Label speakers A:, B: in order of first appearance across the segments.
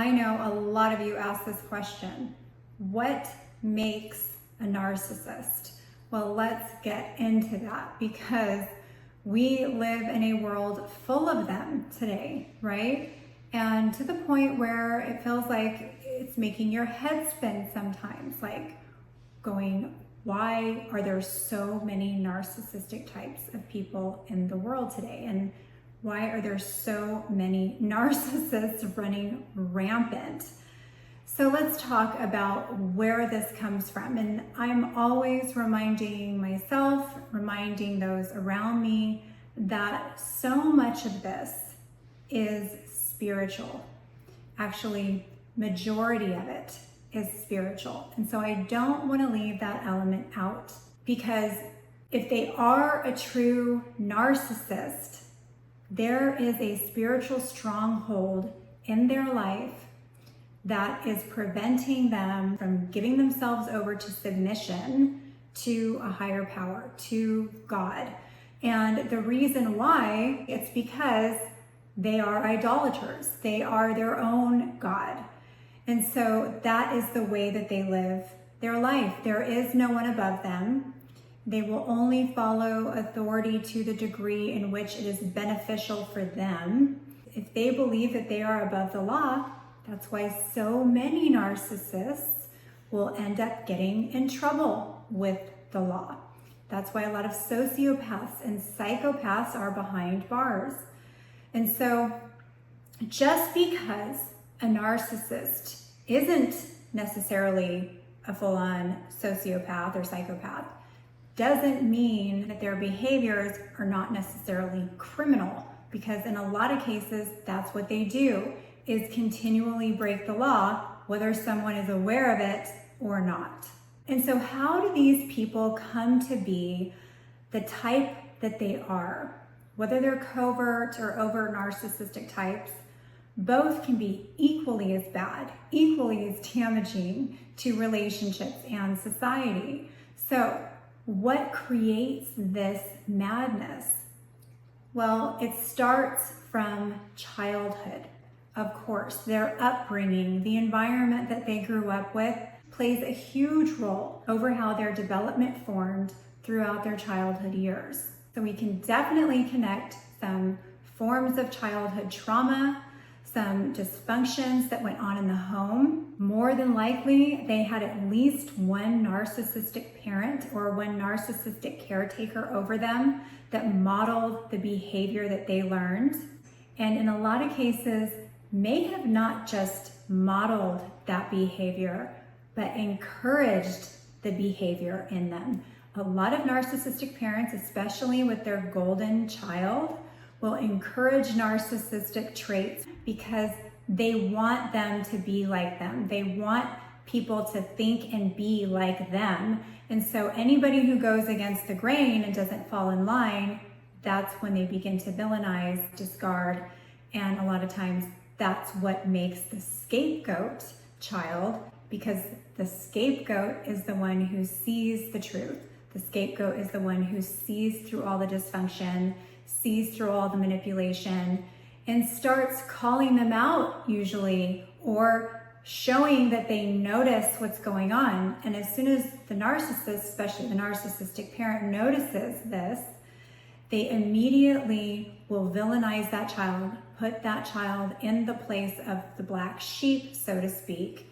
A: I know a lot of you ask this question: what makes a narcissist? Well, let's get into that, because we live in a world full of them today, right? And to the point where it feels like it's making your head spin sometimes, like going, why are there so many narcissistic types of people in the world today? And why are there so many narcissists running rampant? So let's talk about where this comes from. And I'm always reminding myself, reminding those around me, that so much of this is spiritual. Actually, majority of it is spiritual. And so I don't want to leave that element out, because if they are a true narcissist, there is a spiritual stronghold in their life that is preventing them from giving themselves over to submission to a higher power, to God. And the reason why, it's because they are idolaters. They are their own God. And so that is the way that they live their life. There is no one above them. They will only follow authority to the degree in which it is beneficial for them. If they believe that they are above the law, that's why so many narcissists will end up getting in trouble with the law. That's why a lot of sociopaths and psychopaths are behind bars. And so just because a narcissist isn't necessarily a full-on sociopath or psychopath doesn't mean that their behaviors are not necessarily criminal, because in a lot of cases, that's what they do, is continually break the law, whether someone is aware of it or not. And so how do these people come to be the type that they are? Whether they're covert or overt narcissistic types, both can be equally as bad, equally as damaging to relationships and society. So what creates this madness? Well, it starts from childhood. Of course, their upbringing, the environment that they grew up with, plays a huge role over how their development formed throughout their childhood years. So we can definitely connect some forms of childhood trauma, some dysfunctions that went on in the home. More than likely, they had at least one narcissistic parent or one narcissistic caretaker over them that modeled the behavior that they learned. And in a lot of cases, may have not just modeled that behavior, but encouraged the behavior in them. A lot of narcissistic parents, especially with their golden child, will encourage narcissistic traits because they want them to be like them. They want people to think and be like them. And so anybody who goes against the grain and doesn't fall in line, that's when they begin to villainize, discard, and a lot of times that's what makes the scapegoat child, because the scapegoat is the one who sees the truth. The scapegoat is the one who sees through all the dysfunction, sees through all the manipulation, and starts calling them out usually, or showing that they notice what's going on. And as soon as the narcissist, especially the narcissistic parent, notices this, they immediately will villainize that child, put that child in the place of the black sheep, so to speak.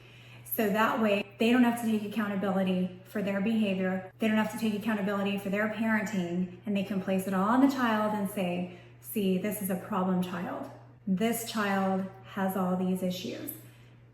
A: So that way they don't have to take accountability for their behavior. They don't have to take accountability for their parenting, and they can place it all on the child and say, see, this is a problem child. This child has all these issues.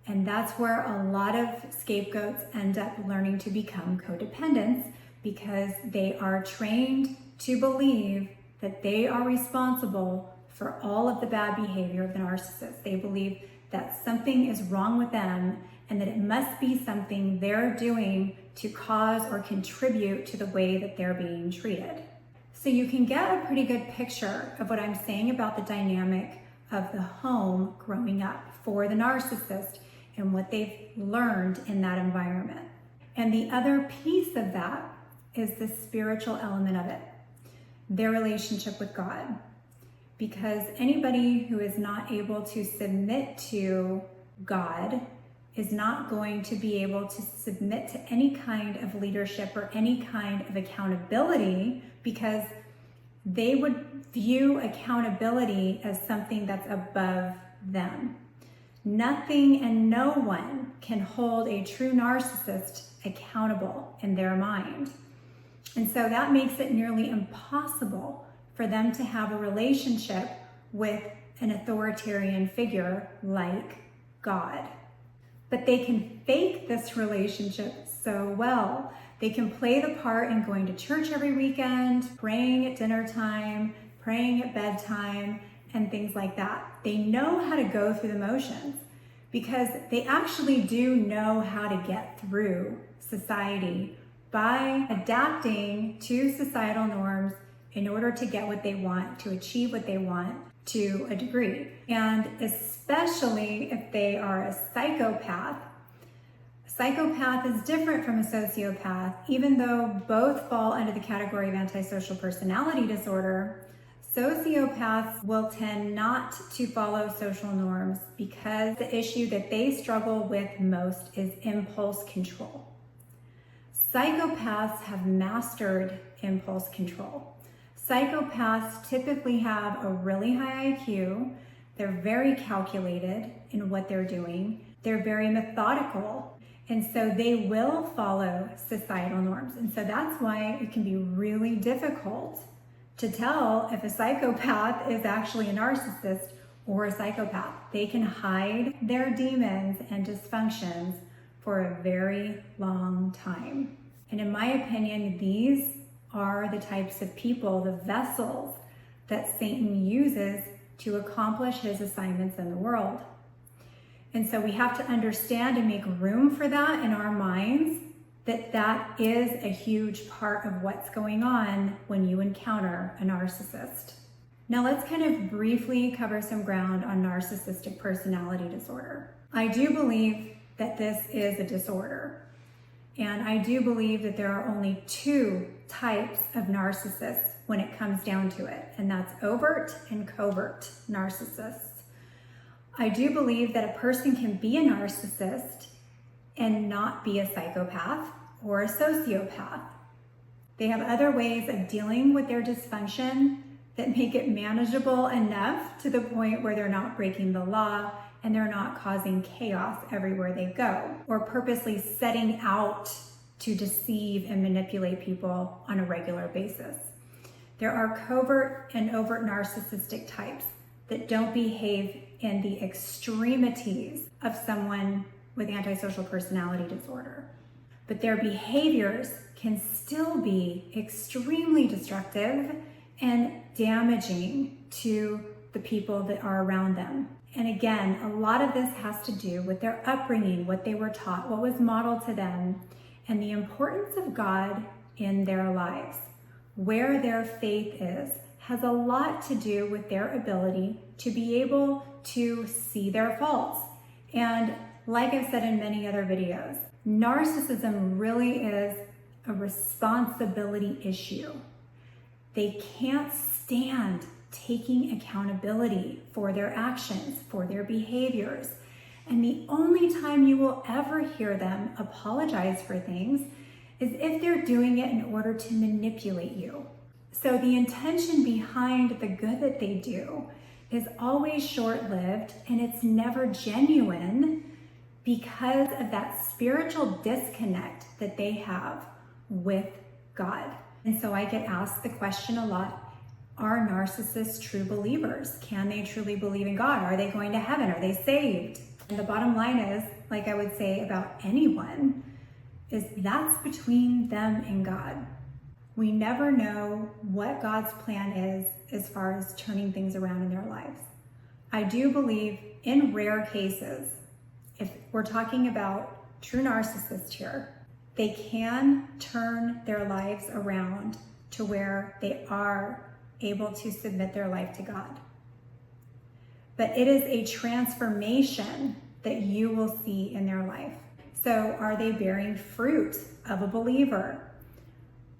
A: And that's where a lot of scapegoats end up learning to become codependents, because they are trained to believe that they are responsible for all of the bad behavior of the narcissist. They believe that something is wrong with them and that it must be something they're doing to cause or contribute to the way that they're being treated. So you can get a pretty good picture of what I'm saying about the dynamic of the home growing up for the narcissist and what they've learned in that environment. And the other piece of that is the spiritual element of it, their relationship with God. Because anybody who is not able to submit to God is not going to be able to submit to any kind of leadership or any kind of accountability, because they would view accountability as something that's above them. Nothing and no one can hold a true narcissist accountable in their mind. And so that makes it nearly impossible for them to have a relationship with an authoritarian figure like God. But they can fake this relationship so well. They can play the part in going to church every weekend, praying at dinner time, praying at bedtime, and things like that. They know how to go through the motions because they actually do know how to get through society by adapting to societal norms in order to get what they want, to achieve what they want to a degree. And especially if they are a psychopath. A psychopath is different from a sociopath, even though both fall under the category of antisocial personality disorder. Sociopaths will tend not to follow social norms because the issue that they struggle with most is impulse control. Psychopaths have mastered impulse control. Psychopaths typically have a really high IQ. They're very calculated in what they're doing. They're very methodical. And so they will follow societal norms. And so that's why it can be really difficult to tell if a psychopath is actually a narcissist or a psychopath. They can hide their demons and dysfunctions for a very long time. And in my opinion, these are the types of people, the vessels that Satan uses to accomplish his assignments in the world. And so we have to understand and make room for that in our minds, that is a huge part of what's going on when you encounter a narcissist. Now let's kind of briefly cover some ground on narcissistic personality disorder. I do believe that this is a disorder. And I do believe that there are only two types of narcissists when it comes down to it, and that's overt and covert narcissists. I do believe that a person can be a narcissist and not be a psychopath or a sociopath. They have other ways of dealing with their dysfunction that make it manageable enough to the point where they're not breaking the law and they're not causing chaos everywhere they go, or purposely setting out to deceive and manipulate people on a regular basis. There are covert and overt narcissistic types that don't behave in the extremities of someone with antisocial personality disorder. But their behaviors can still be extremely destructive and damaging to the people that are around them. And again, a lot of this has to do with their upbringing, what they were taught, what was modeled to them, and the importance of God in their lives. Where their faith is has a lot to do with their ability to be able to see their faults. And like I've said in many other videos, narcissism really is a responsibility issue. They can't stand taking accountability for their actions, for their behaviors. And the only time you will ever hear them apologize for things is if they're doing it in order to manipulate you. So the intention behind the good that they do is always short-lived, and it's never genuine because of that spiritual disconnect that they have with God. And so I get asked the question a lot, are narcissists true believers? Can they truly believe in God? Are they going to heaven? Are they saved? And the bottom line is, like I would say about anyone, is that's between them and God. We never know what God's plan is as far as turning things around in their lives. I do believe in rare cases, if we're talking about true narcissists here, they can turn their lives around to where they are able to submit their life to God. But it is a transformation that you will see in their life. So are they bearing fruit of a believer?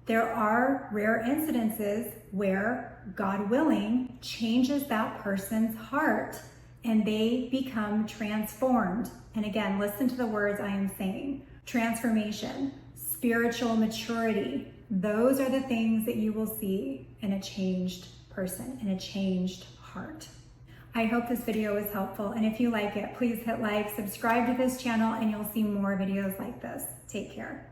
A: There are rare incidences where God willing changes that person's heart and they become transformed. And again, listen to the words I am saying. Transformation, spiritual maturity. Those are the things that you will see in a changed person, in a changed heart. I hope this video was helpful, and if you like it, please hit like, subscribe to this channel, and you'll see more videos like this. Take care.